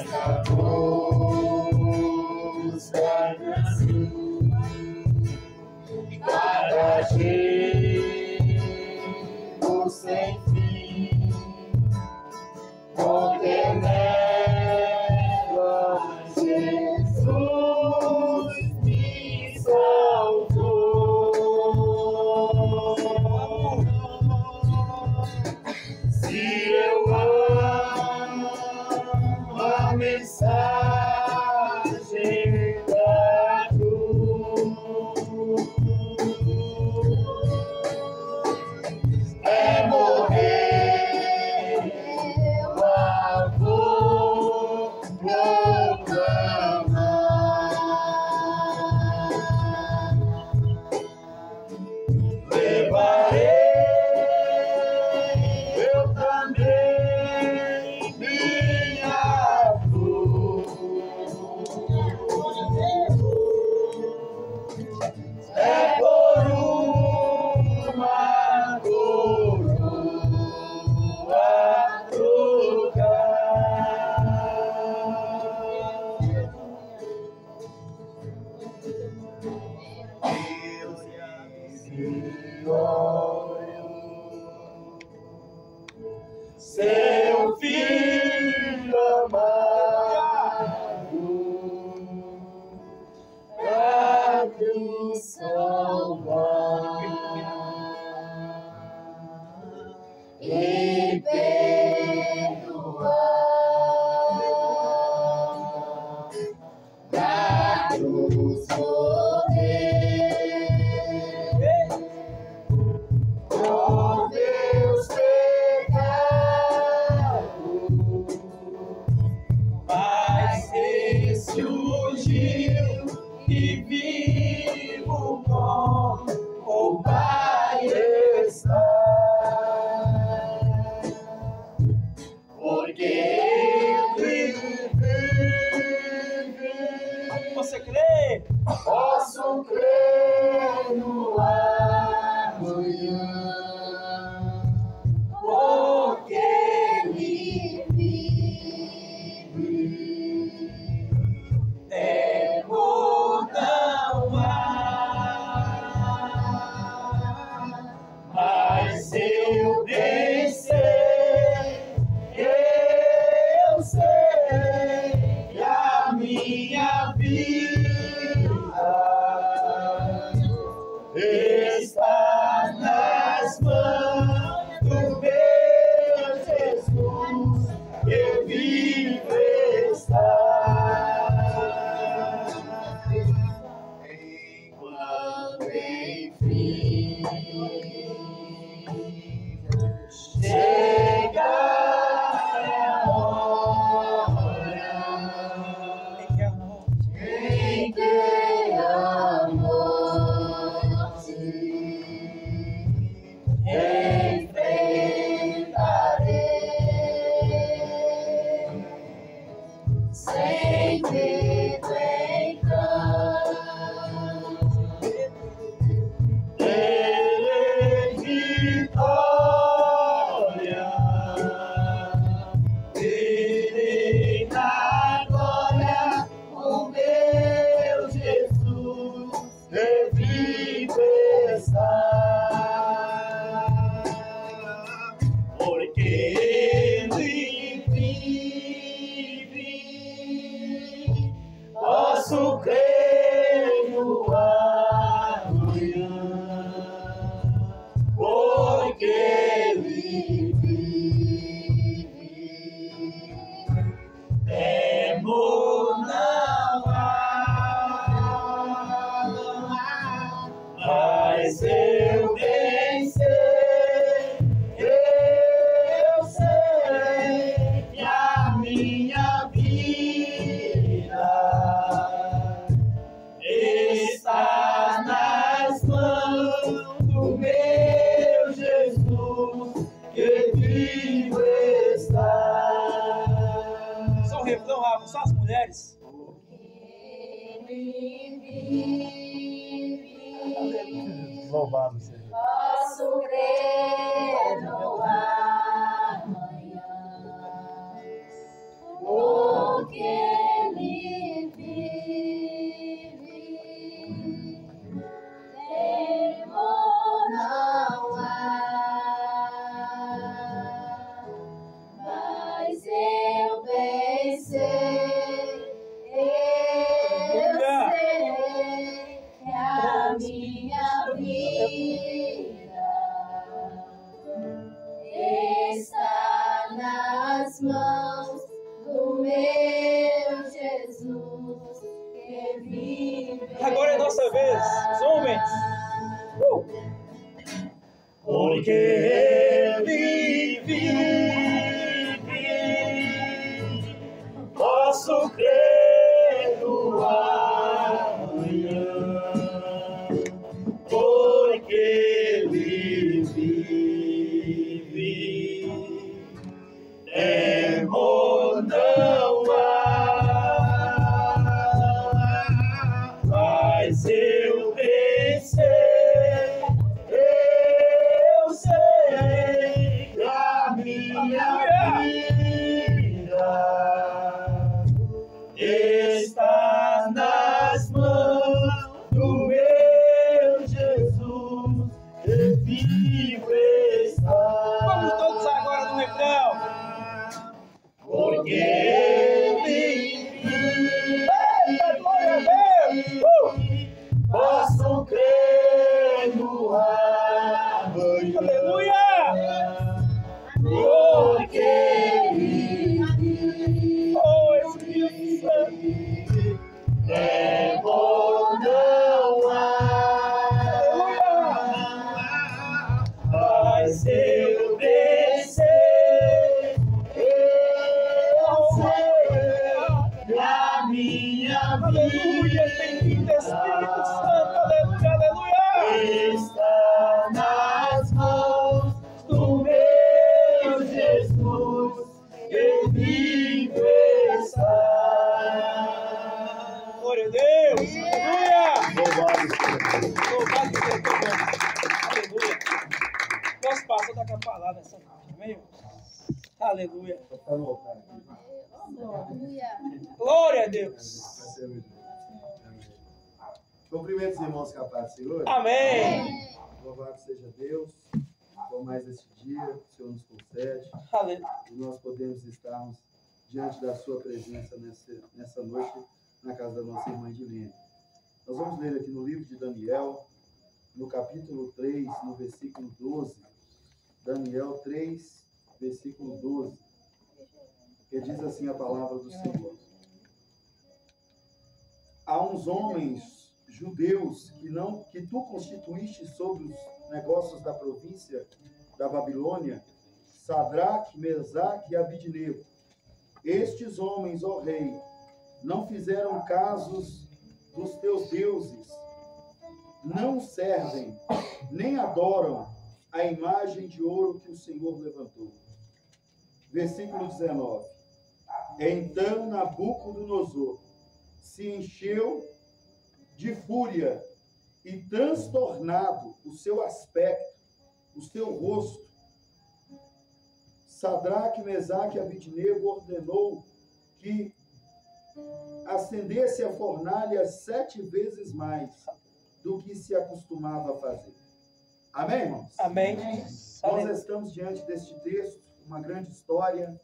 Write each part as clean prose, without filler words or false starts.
essa luz assim, cada giro sem fim, porque nela Jesus me salvou. Se eu amo a mensagem da cruz, é morrer, eu a vou proclamar. Levarei eu também minha cruz, é por uma coroa trocar. Deus me olhou, seu filho amado, pra nos salvar e perdoar, dar-nos poder por meus pecados, mas ressurgiu e vivo com o Pai está, porque Ele vive. Você crê? Posso crer no amanhã, porque Ele vive. Temor não há, mas eu bem sei, eu sei que a minha vida está nas mãos do meu Jesus, que vive está. Enquanto enfim chegar a hora em que a morte enfrentarei, sem medo então. Em vitória, terei na glória o meu Jesus, que vive está. Porque Ele vive, posso crer no amanhã, porque Ele vive. Temor não há, mas eu bem sei, eu sei que a minha vida está nas mãos do meu Jesus, que vivo está. Só um refrão, Rafa, só as mulheres. Ele vive, Louvado seja. posso crer no amanhã, porque vez, os homens. Porque Ele vive, posso crer no amanhã. Porque Ele vive, temor não há, mas eu vencer. Eu sei que a minha vida está nas mãos do meu Jesus, que vivo está. Vamos todos agora no refrão. Porque Ele vive. Eita, glória a Deus! Posso crer no amanhã. Aleluia! Porque Ele vive. Oh, Espírito Santo! Temor não há, mas eu vencer. Eu sei que a minha Aleluia! Bendito Espírito Santo! Aleluia! Aleluia! está nas mãos do meu Jesus, que vivo está. Glória a Deus! Aleluia! Louvado seja Deus. Louvado seja Deus! Aleluia! Posso passar daquela palavra essa noite, amém? Aleluia! Glória a Deus! Cumprimentos, irmãos, que a paz do Senhor. Amém! Louvado seja Deus por mais esse dia que o Senhor nos concede. Aleluia! E nós podemos estarmos diante da sua presença nessa noite na casa da nossa irmã Edilene. Nós vamos ler aqui no livro de Daniel, no capítulo 3, no versículo 12. Daniel 3, versículo 12. Que diz assim a palavra do Senhor. Há uns homens judeus que tu constituíste sobre os negócios da província da Babilônia, Sadraque, Mesaque e Abidnego. Estes homens, ó rei, não fizeram casos dos teus deuses, não servem, nem adoram a imagem de ouro que o Senhor levantou. Versículo 19. Então Nabucodonosor se encheu de fúria e transtornado o seu aspecto, o seu rosto. Sadraque, Mesaque e Abidnego ordenou que acendesse a fornalha 7 vezes mais do que se acostumava a fazer. Amém, irmãos? Amém! Nós estamos diante deste texto, uma grande história,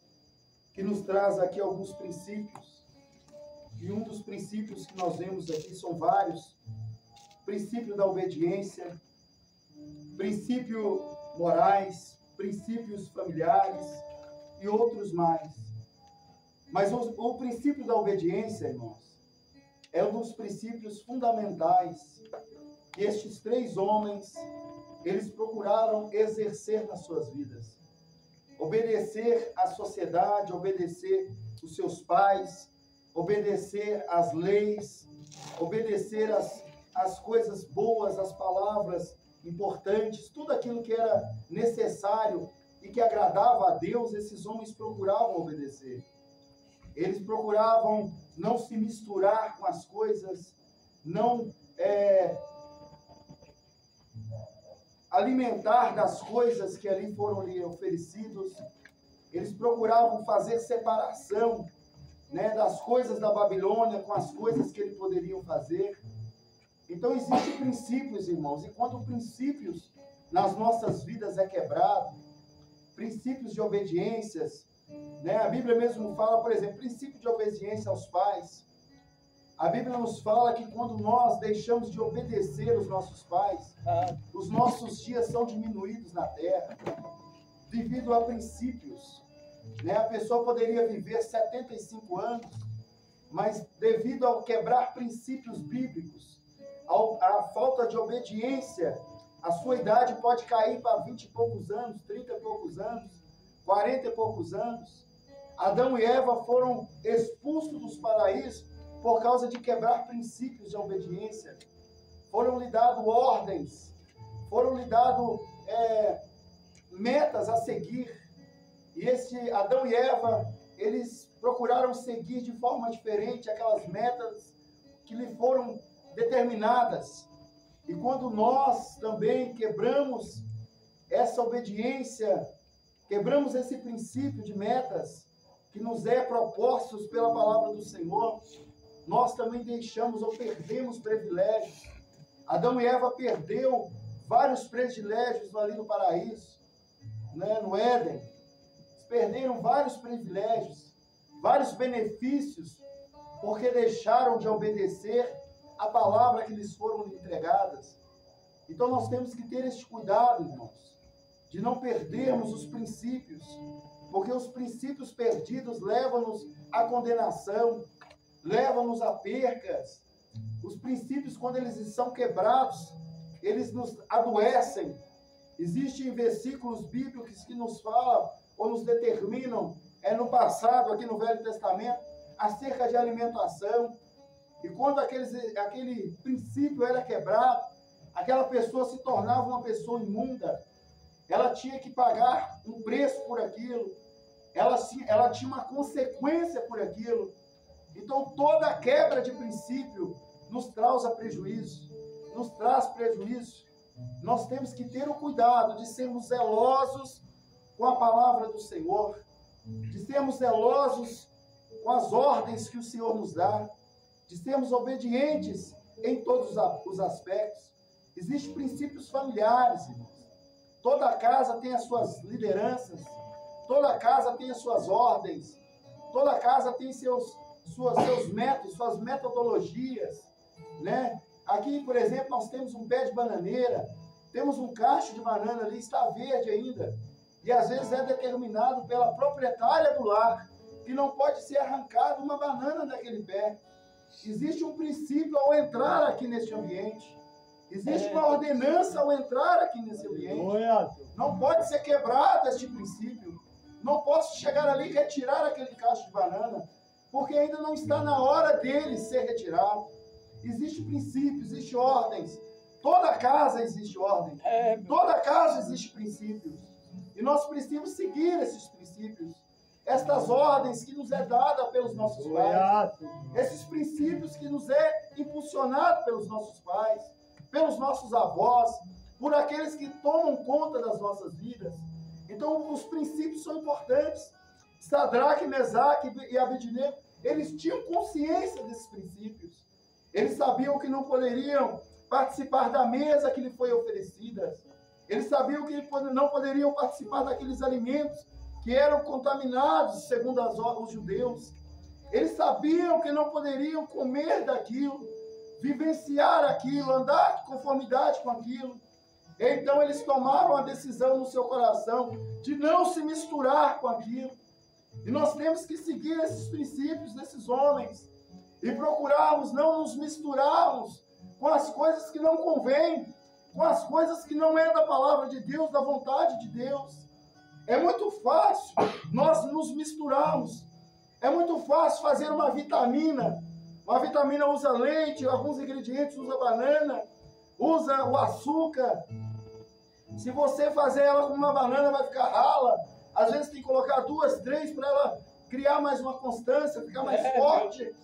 que nos traz aqui alguns princípios. E um dos princípios que nós vemos aqui são vários. Princípio da obediência, princípio morais, princípios familiares e outros mais. Mas o princípio da obediência, irmãos, é um dos princípios fundamentais que estes 3 homens, eles procuraram exercer nas suas vidas. Obedecer à sociedade, obedecer os seus pais, obedecer às leis, obedecer às coisas boas, às palavras importantes, tudo aquilo que era necessário e que agradava a Deus, esses homens procuravam obedecer. Eles procuravam não se misturar com as coisas, não alimentar das coisas que ali foram lhe oferecidos. Eles procuravam fazer separação, né, das coisas da Babilônia com as coisas que eles poderiam fazer. Então existem princípios, irmãos, e quando princípios nas nossas vidas é quebrado, princípios de obediências, né, a Bíblia mesmo fala, por exemplo, princípio de obediência aos pais. A Bíblia nos fala que quando nós deixamos de obedecer os nossos pais, os nossos dias são diminuídos na terra, devido a princípios. Né? A pessoa poderia viver 75 anos, mas devido ao quebrar princípios bíblicos, a falta de obediência, a sua idade pode cair para 20 e poucos anos, 30 e poucos anos, 40 e poucos anos. Adão e Eva foram expulsos dos paraísos por causa de quebrar princípios de obediência. Foram lhe dadas ordens, foram lhe dadas metas a seguir. E esse Adão e Eva, eles procuraram seguir de forma diferente aquelas metas que lhe foram determinadas. E quando nós também quebramos essa obediência, quebramos esse princípio de metas que nos é propostos pela palavra do Senhor, nós também deixamos ou perdemos privilégios. Adão e Eva perdeu vários privilégios ali no paraíso, né, no Éden. Eles perderam vários privilégios, vários benefícios, porque deixaram de obedecer a palavra que lhes foram entregadas. Então nós temos que ter este cuidado, irmãos, de não perdermos os princípios, porque os princípios perdidos levam-nos à condenação, levam-nos a percas. Os princípios, quando eles são quebrados, eles nos adoecem. Existem versículos bíblicos que nos falam ou nos determinam, no passado, aqui no Velho Testamento, acerca de alimentação. E quando aquele princípio era quebrado, aquela pessoa se tornava uma pessoa imunda. Ela tinha que pagar um preço por aquilo. Ela tinha uma consequência por aquilo. Então, toda quebra de princípio nos traz prejuízo. Nos traz prejuízo. Nós temos que ter o cuidado de sermos zelosos com a palavra do Senhor, de sermos zelosos com as ordens que o Senhor nos dá, de sermos obedientes em todos os aspectos. Existem princípios familiares, irmãos. Toda casa tem as suas lideranças, toda casa tem as suas ordens, toda casa tem seus métodos, suas metodologias, né? Aqui, por exemplo, nós temos um pé de bananeira, temos um cacho de banana ali, está verde ainda, e às vezes é determinado pela proprietária do lar, que não pode ser arrancada uma banana daquele pé. Existe um princípio ao entrar aqui neste ambiente. Existe uma ordenança ao entrar aqui nesse ambiente. Não pode ser quebrado este princípio. Não posso chegar ali e retirar aquele cacho de banana, porque ainda não está na hora dele ser retirado. Existe princípio, existe ordens. Toda casa existe ordem. Toda casa existe princípios. E nós precisamos seguir esses princípios. Estas ordens que nos é dada pelos nossos pais. Esses princípios que nos é impulsionado pelos nossos pais, pelos nossos avós, por aqueles que tomam conta das nossas vidas. Então, os princípios são importantes. Sadraque, Mesaque e Abednego, eles tinham consciência desses princípios. Eles sabiam que não poderiam participar da mesa que lhe foi oferecida. Eles sabiam que não poderiam participar daqueles alimentos que eram contaminados, segundo os judeus. Eles sabiam que não poderiam comer daquilo, vivenciar aquilo, andar de conformidade com aquilo. Então eles tomaram a decisão no seu coração de não se misturar com aquilo. E nós temos que seguir esses princípios desses homens e procurarmos não nos misturarmos com as coisas que não convêm, com as coisas que não é da palavra de Deus, da vontade de Deus. É muito fácil nós nos misturarmos. É muito fácil fazer uma vitamina. Uma vitamina usa leite, alguns ingredientes usa banana, usa o açúcar. Se você fazer ela com uma banana, vai ficar rala. Às vezes tem que colocar 2, 3 para ela criar mais uma constância, ficar mais forte.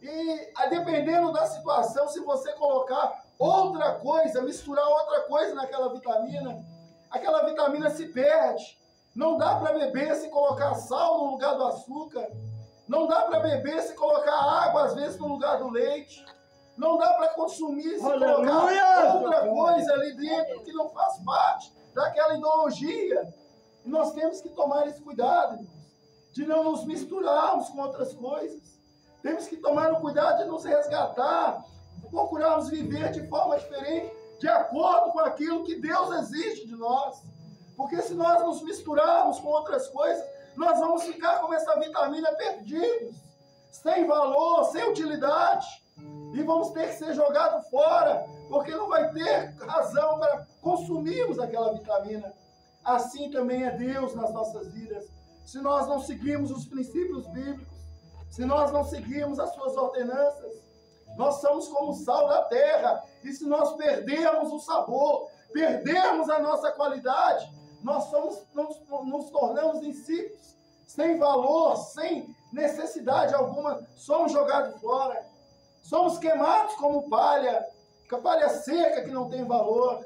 E dependendo da situação, se você colocar outra coisa, misturar outra coisa naquela vitamina, aquela vitamina se perde. Não dá para beber se colocar sal no lugar do açúcar. Não dá para beber se colocar água, às vezes, no lugar do leite. Não dá para consumir se colocar outra coisa ali dentro que não faz parte daquela ideologia. E nós temos que tomar esse cuidado, irmãos, de não nos misturarmos com outras coisas. Temos que tomar o cuidado de nos resgatar, procurarmos viver de forma diferente, de acordo com aquilo que Deus exige de nós. Porque se nós nos misturarmos com outras coisas, nós vamos ficar com essa vitamina perdidos, sem valor, sem utilidade. e vamos ter que ser jogados fora, porque não vai ter razão para consumirmos aquela vitamina. Assim também é Deus nas nossas vidas. Se nós não seguirmos os princípios bíblicos, se nós não seguirmos as suas ordenanças, nós somos como o sal da terra, e se nós perdermos o sabor, perdermos a nossa qualidade, nós nos tornamos insípidos, sem valor, sem necessidade alguma, somos jogados fora. Somos queimados como palha seca que não tem valor.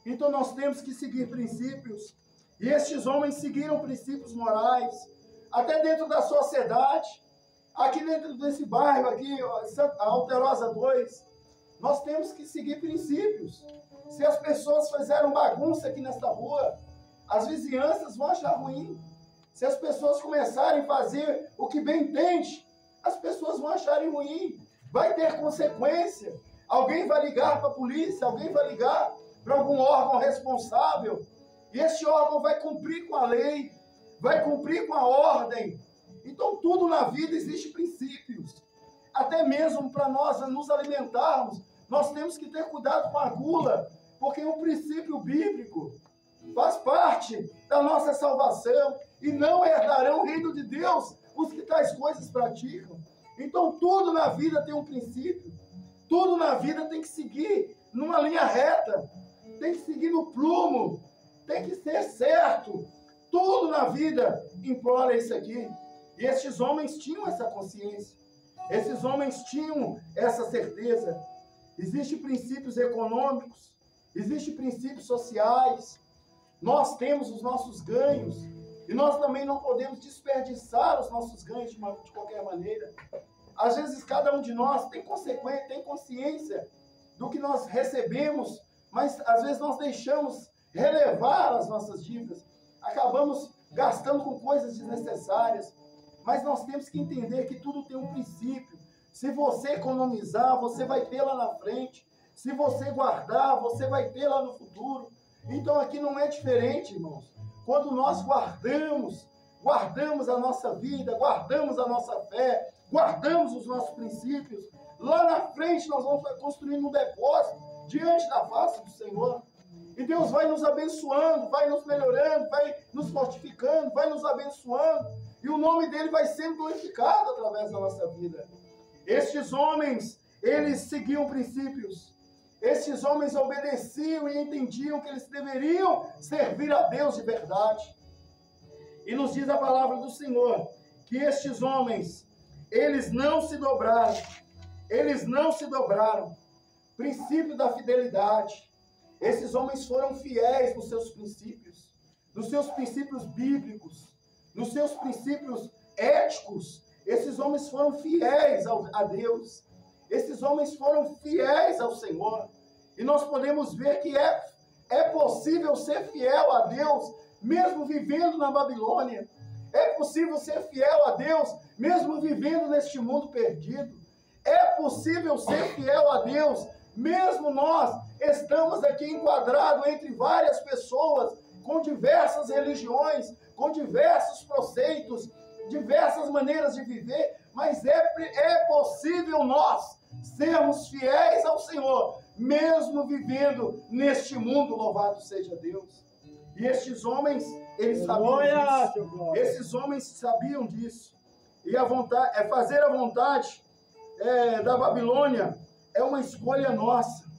Então nós temos que seguir princípios. E estes homens seguiram princípios morais, até dentro da sociedade. Aqui dentro desse bairro, aqui, a Alterosa 2, nós temos que seguir princípios. Se as pessoas fizeram bagunça aqui nesta rua, as vizinhanças vão achar ruim. Se as pessoas começarem a fazer o que bem entende, as pessoas vão acharem ruim. Vai ter consequência. Alguém vai ligar para a polícia, alguém vai ligar para algum órgão responsável. E este órgão vai cumprir com a lei, vai cumprir com a ordem. Então, tudo na vida existe princípios. Até mesmo para nós nos alimentarmos, nós temos que ter cuidado com a gula, porque o princípio bíblico faz parte da nossa salvação, e não herdarão o reino de Deus os que tais coisas praticam. Então, tudo na vida tem um princípio, tudo na vida tem que seguir numa linha reta, tem que seguir no prumo, tem que ser certo. Tudo na vida implora isso aqui. E estes homens tinham essa consciência, esses homens tinham essa certeza. Existem princípios econômicos, existem princípios sociais, nós temos os nossos ganhos, e nós também não podemos desperdiçar os nossos ganhos de qualquer maneira. Às vezes cada um de nós tem consciência do que nós recebemos, mas às vezes nós deixamos relevar as nossas dívidas, acabamos gastando com coisas desnecessárias. Mas nós temos que entender que tudo tem um princípio. Se você economizar, você vai ter lá na frente. Se você guardar, você vai ter lá no futuro. Então aqui não é diferente, irmãos. Quando nós guardamos a nossa vida, guardamos a nossa fé, guardamos os nossos princípios, lá na frente nós vamos construindo um depósito diante da face do Senhor. E Deus vai nos abençoando, vai nos melhorando, vai nos fortificando, vai nos abençoando. E o nome dele vai sendo glorificado através da nossa vida. Estes homens, eles seguiam princípios. Estes homens obedeciam e entendiam que eles deveriam servir a Deus de verdade. E nos diz a palavra do Senhor, que estes homens, eles não se dobraram. Eles não se dobraram. Princípio da fidelidade. Esses homens foram fiéis nos seus princípios bíblicos, nos seus princípios éticos. Esses homens foram fiéis a Deus. Esses homens foram fiéis ao Senhor. E nós podemos ver que é possível ser fiel a Deus, mesmo vivendo na Babilônia. É possível ser fiel a Deus, mesmo vivendo neste mundo perdido. É possível ser fiel a Deus, mesmo nós estamos aqui enquadrados entre várias pessoas, com diversas religiões, com diversos preceitos, diversas maneiras de viver, mas é possível nós sermos fiéis ao Senhor, mesmo vivendo neste mundo, louvado seja Deus. E estes homens, eles sabiam disso. Esses homens sabiam disso. E fazer a vontade da Babilônia é uma escolha nossa.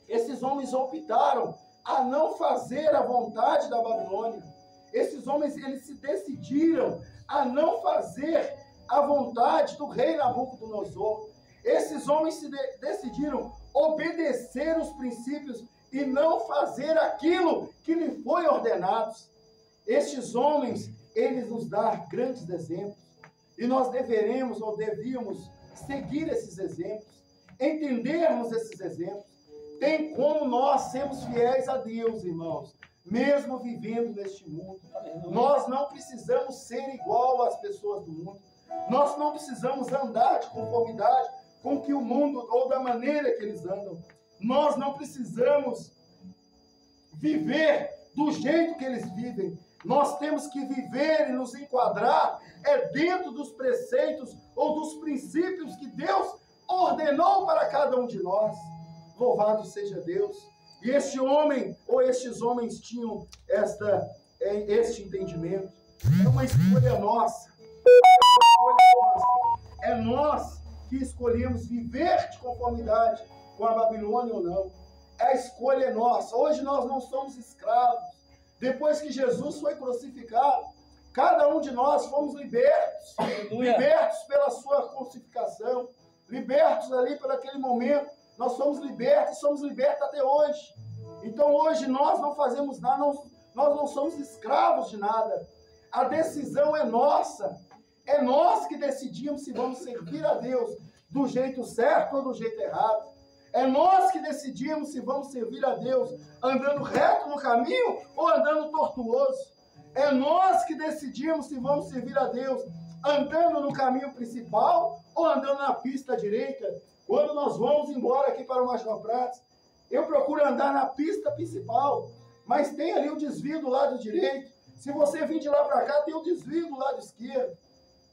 Esses homens optaram a não fazer a vontade da Babilônia. Esses homens, eles se decidiram a não fazer a vontade do rei Nabucodonosor. Esses homens se decidiram obedecer os princípios e não fazer aquilo que lhe foi ordenado. Estes homens, eles nos dão grandes exemplos. E nós devíamos seguir esses exemplos, entendermos esses exemplos. Tem como nós sermos fiéis a Deus, irmãos, mesmo vivendo neste mundo. Nós não precisamos ser igual às pessoas do mundo. Nós não precisamos andar de conformidade com que o mundo, ou da maneira que eles andam. Nós não precisamos viver do jeito que eles vivem. Nós temos que viver e nos enquadrar dentro dos preceitos ou dos princípios que Deus ordenou cada um de nós. Louvado seja Deus. E este homem, ou estes homens, tinham este entendimento. É uma escolha nossa. É nós que escolhemos viver de conformidade com a Babilônia ou não. A escolha é nossa. Hoje nós não somos escravos. Depois que Jesus foi crucificado, cada um de nós fomos libertos. Aleluia. Libertos pela sua crucificação. Libertos ali por aquele momento. Nós somos libertos e somos libertos até hoje. Então hoje nós não fazemos nada, nós não somos escravos de nada. A decisão é nossa. É nós que decidimos se vamos servir a Deus do jeito certo ou do jeito errado. É nós que decidimos se vamos servir a Deus andando reto no caminho ou andando tortuoso. É nós que decidimos se vamos servir a Deus andando no caminho principal ou andando na pista direita. Quando nós vamos embora aqui para o Major Prats, eu procuro andar na pista principal, mas tem ali o desvio do lado direito. Se você vir de lá para cá, tem o desvio do lado esquerdo.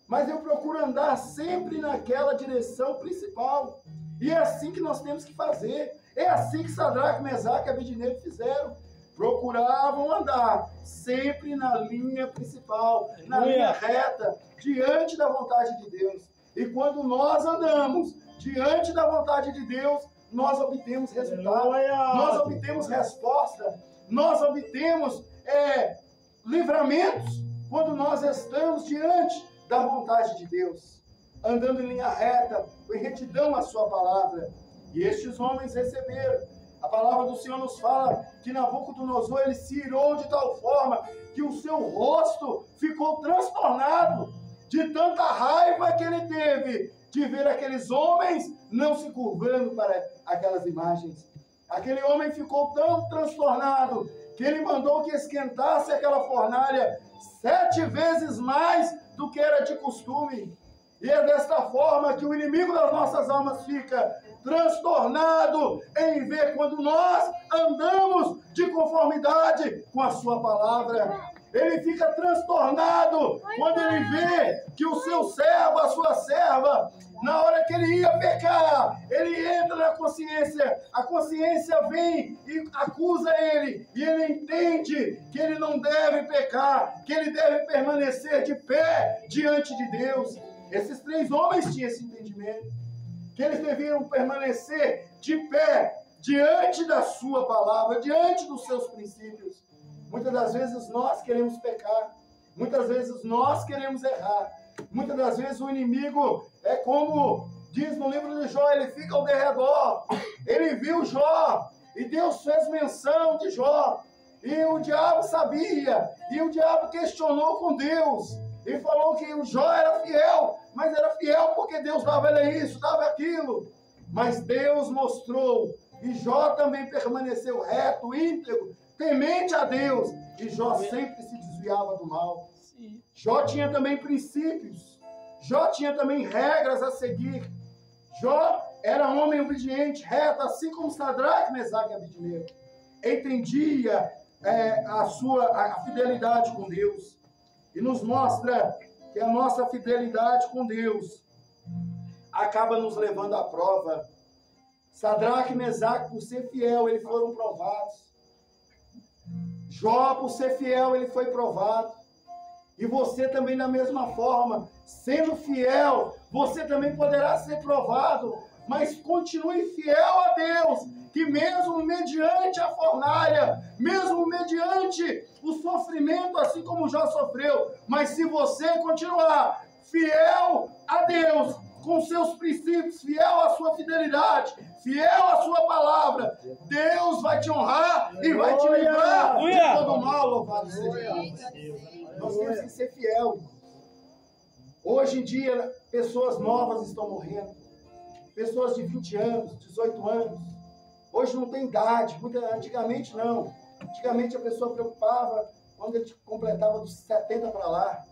Mas eu procuro andar sempre naquela direção principal. E é assim que nós temos que fazer. É assim que Sadraque, Mesaque e Abednego fizeram. Procuravam andar sempre na linha principal, na linha reta, diante da vontade de Deus. E quando nós andamos diante da vontade de Deus, nós obtemos resultado, nós obtemos resposta, nós obtemos livramentos quando nós estamos diante da vontade de Deus, andando em linha reta, em retidão à sua palavra. E estes homens receberam. A palavra do Senhor nos fala que Nabucodonosor, ele se irou de tal forma que o seu rosto ficou transtornado de tanta raiva que ele teve de ver aqueles homens não se curvando para aquelas imagens. Aquele homem ficou tão transtornado que ele mandou que esquentasse aquela fornalha 7 vezes mais do que era de costume. E é desta forma que o inimigo das nossas almas fica transtornado em ver quando nós andamos de conformidade com a sua palavra. Ele fica transtornado quando ele vê que o seu servo, a sua serva, na hora que ele ia pecar, ele entra na consciência, a consciência vem e acusa ele, e ele entende que ele não deve pecar, que ele deve permanecer de pé diante de Deus. Esses 3 homens tinham esse entendimento, que eles deviam permanecer de pé diante da sua palavra, diante dos seus princípios. Muitas das vezes nós queremos pecar, muitas vezes nós queremos errar, muitas das vezes o inimigo é como diz no livro de Jó, ele fica ao derredor, ele viu Jó, e Deus fez menção de Jó, e o diabo sabia, e o diabo questionou com Deus, e falou que o Jó era fiel, mas era fiel porque Deus dava ele isso, dava aquilo, mas Deus mostrou, e Jó também permaneceu reto, íntegro, temente a Deus, e Jó sempre se desviava do mal. Jó tinha também princípios, Jó tinha também regras a seguir. Jó era homem obediente, reto, assim como Sadraque, Mesaque e Abednego. Entendia a fidelidade com Deus. E nos mostra que a nossa fidelidade com Deus acaba nos levando à prova. Sadraque e Mesaque, por ser fiel, eles foram provados. Jó, por ser fiel, ele foi provado. E você também da mesma forma, sendo fiel, você também poderá ser provado. Mas continue fiel a Deus, que mesmo mediante a fornalha, mesmo mediante o sofrimento, assim como Jó sofreu, mas se você continuar fiel a Deus, com seus princípios, fiel à sua fidelidade, fiel à sua palavra, Deus vai te honrar e vai te livrar de todo mal, louvado seja Deus. Nós temos que ser fiel, irmãos. Hoje em dia, pessoas novas estão morrendo, pessoas de 20 anos, 18 anos, hoje não tem idade, antigamente não, antigamente a pessoa preocupava quando ele completava dos 70 para lá.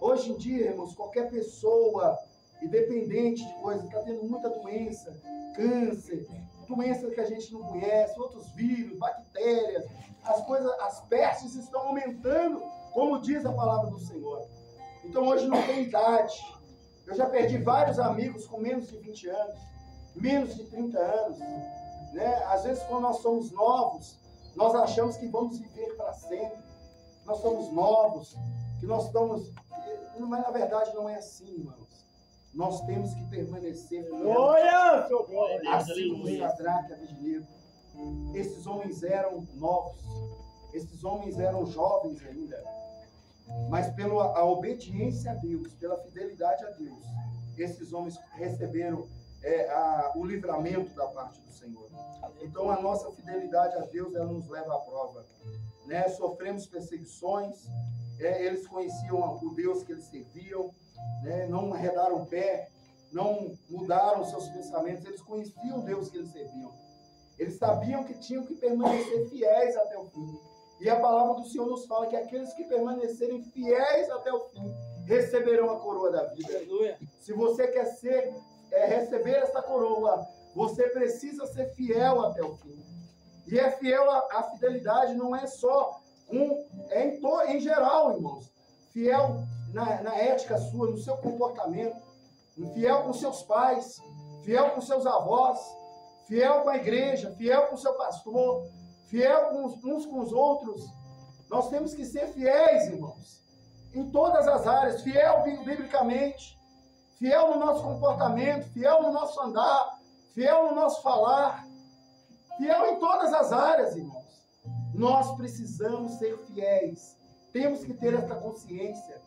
Hoje em dia, irmãos, qualquer pessoa, independente de coisa, está tendo muita doença, câncer, doenças que a gente não conhece, outros vírus, bactérias, as pestes estão aumentando, como diz a palavra do Senhor. Então hoje não tem idade. Eu já perdi vários amigos com menos de 20 anos. menos de 30 anos, né? Às vezes, quando nós somos novos, nós achamos que vamos viver para sempre. Nós somos novos, que nós estamos... Mas, na verdade, não é assim, irmãos. Nós temos que permanecer fiéis. Glória, seu glória. Assim como Sadraque e Abednego. Esses homens eram novos. Esses homens eram jovens ainda. Mas pela obediência a Deus, pela fidelidade a Deus, esses homens receberam o livramento da parte do Senhor. Então a nossa fidelidade a Deus, ela nos leva à prova, né? Sofremos perseguições, eles conheciam o Deus que eles serviam, né? Não arredaram o pé, não mudaram seus pensamentos, eles conheciam o Deus que eles serviam. Eles sabiam que tinham que permanecer fiéis até o fim. E a palavra do Senhor nos fala que aqueles que permanecerem fiéis até o fim receberão a coroa da vida. Aleluia. Se você quer receber essa coroa, você precisa ser fiel até o fim. E é fiel, a fidelidade não é só em geral, irmãos. Fiel na ética sua, no seu comportamento. Fiel com seus pais, fiel com seus avós, fiel com a igreja, fiel com o seu pastor, fiel uns com os outros. Nós temos que ser fiéis, irmãos, em todas as áreas, fiel biblicamente, fiel no nosso comportamento, fiel no nosso andar, fiel no nosso falar, fiel em todas as áreas, irmãos. Nós precisamos ser fiéis, temos que ter essa consciência.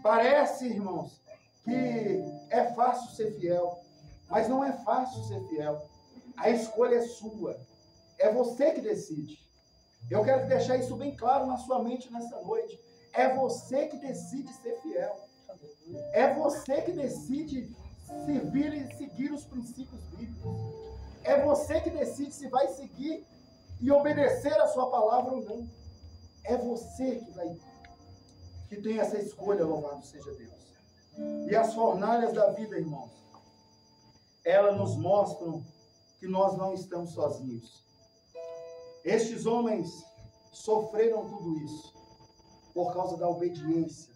Parece, irmãos, que é fácil ser fiel, mas não é fácil ser fiel. A escolha é sua. É você que decide. Eu quero deixar isso bem claro na sua mente nessa noite. É você que decide ser fiel. É você que decide servir e seguir os princípios bíblicos. É você que decide se vai seguir e obedecer a sua palavra ou não. É você que tem essa escolha, louvado seja Deus. E as fornalhas da vida, irmãos, elas nos mostram que nós não estamos sozinhos. Estes homens sofreram tudo isso por causa da obediência,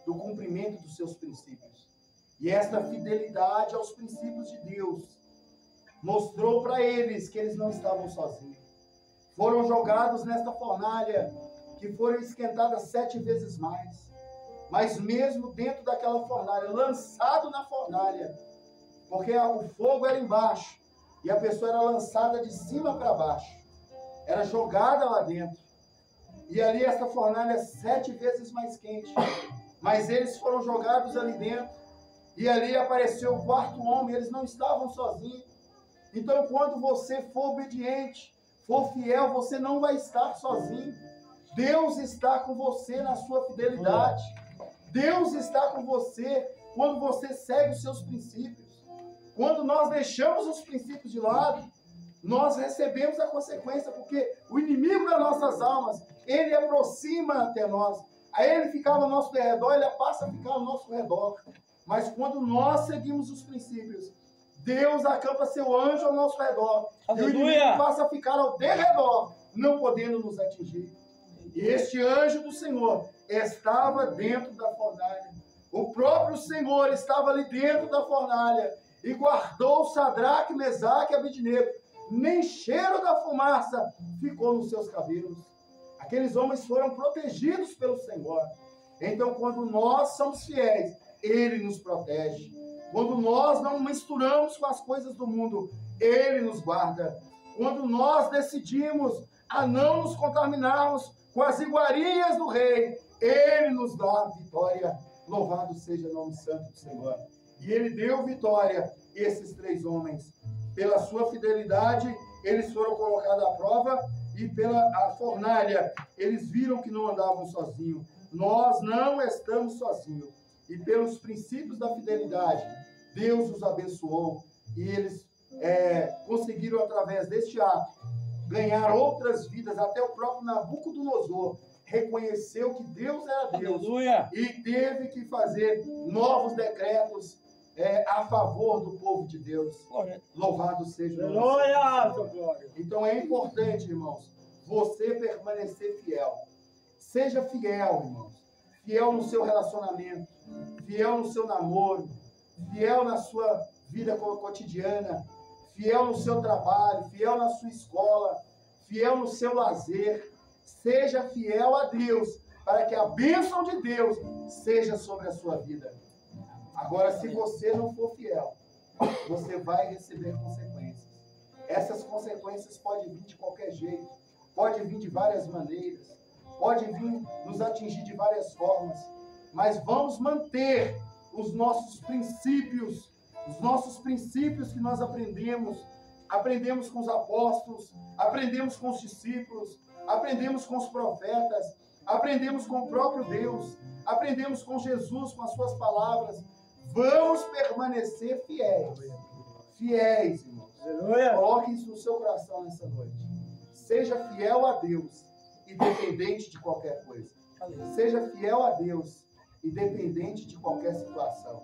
do cumprimento dos seus princípios. E esta fidelidade aos princípios de Deus mostrou para eles que eles não estavam sozinhos. Foram jogados nesta fornalha, que foram esquentadas 7 vezes mais. Mas mesmo dentro daquela fornalha, lançado na fornalha, porque o fogo era embaixo, e a pessoa era lançada de cima para baixo, era jogada lá dentro. E ali essa fornalha é 7 vezes mais quente. Mas eles foram jogados ali dentro. E ali apareceu o 4º homem. Eles não estavam sozinhos. Então, quando você for obediente, for fiel, você não vai estar sozinho. Deus está com você na sua fidelidade. Deus está com você quando você segue os seus princípios. Quando nós deixamos os princípios de lado, nós recebemos a consequência, porque o inimigo das nossas almas, ele aproxima até nós. Aí ele ficava ao nosso redor, ele passa a ficar ao nosso redor. Mas quando nós seguimos os princípios, Deus acampa seu anjo ao nosso redor. Aleluia. E o inimigo passa a ficar ao derredor, não podendo nos atingir. E este anjo do Senhor estava dentro da fornalha. O próprio Senhor estava ali dentro da fornalha e guardou Sadraque, Mesaque e Abednego. Nem cheiro da fumaça ficou nos seus cabelos. Aqueles homens foram protegidos pelo Senhor. Então, quando nós somos fiéis, Ele nos protege. Quando nós não misturamos com as coisas do mundo, Ele nos guarda. Quando nós decidimos a não nos contaminarmos com as iguarias do Rei, Ele nos dá a vitória. Louvado seja o nome santo do Senhor. E Ele deu vitória a esses 3 homens. Pela sua fidelidade, eles foram colocados à prova, e pela a fornalha, eles viram que não andavam sozinhos. Nós não estamos sozinhos. E pelos princípios da fidelidade, Deus os abençoou, e eles conseguiram, através deste ato, ganhar outras vidas. Até o próprio Nabucodonosor reconheceu que Deus era Deus. Aleluia. E teve que fazer novos decretos a favor do povo de Deus. Glória. Louvado seja o nome. Glória, seu glória. Então é importante, irmãos, você permanecer fiel. Seja fiel, irmãos. Fiel no seu relacionamento, fiel no seu namoro, fiel na sua vida cotidiana, fiel no seu trabalho, fiel na sua escola, fiel no seu lazer. Seja fiel a Deus, para que a bênção de Deus seja sobre a sua vida. Agora, se você não for fiel, você vai receber consequências. Essas consequências podem vir de qualquer jeito, pode vir de várias maneiras, pode vir nos atingir de várias formas, mas vamos manter os nossos princípios que nós aprendemos com os apóstolos, aprendemos com os discípulos, aprendemos com os profetas, aprendemos com o próprio Deus, aprendemos com Jesus, com as suas palavras. Vamos permanecer fiéis, irmãos. Aleluia. Coloque isso no seu coração nessa noite. Seja fiel a Deus, independente de qualquer coisa. Seja fiel a Deus, independente de qualquer situação.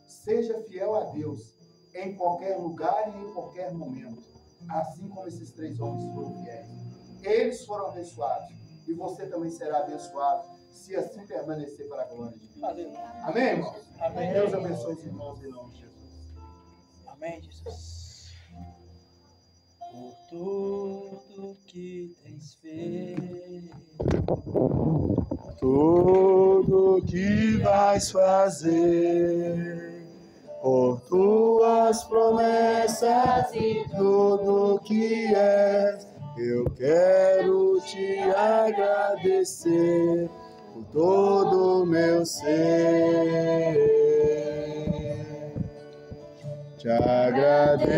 Seja fiel a Deus em qualquer lugar e em qualquer momento. Assim como esses 3 homens foram fiéis. Eles foram abençoados. E você também será abençoado, se assim permanecer para a glória de Deus. Amém, irmãos? Amém. Deus abençoe os irmãos em nome de Jesus. Amém, Jesus. Por tudo que tens feito, tudo que vais fazer, por tuas promessas e tudo que és, eu quero te agradecer por todo o meu ser. Te agradeço,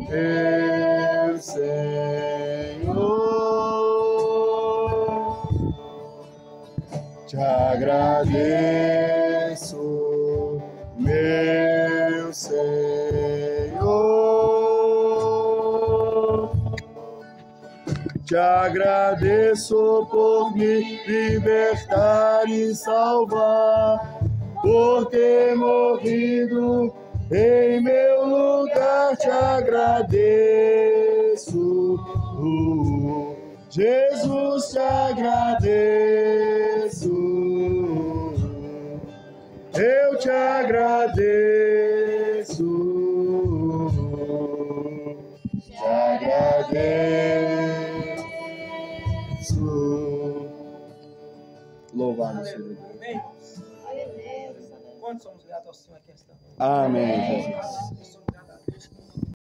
meu Senhor. Te agradeço, meu Senhor. Te agradeço por me libertar e salvar, por ter morrido em meu lugar. Te agradeço, Jesus, te agradeço. Eu te agradeço, te agradeço. Louvado seja Deus. Amém. Quantos somos gratos ao Senhor aqui esta? Amém, Jesus.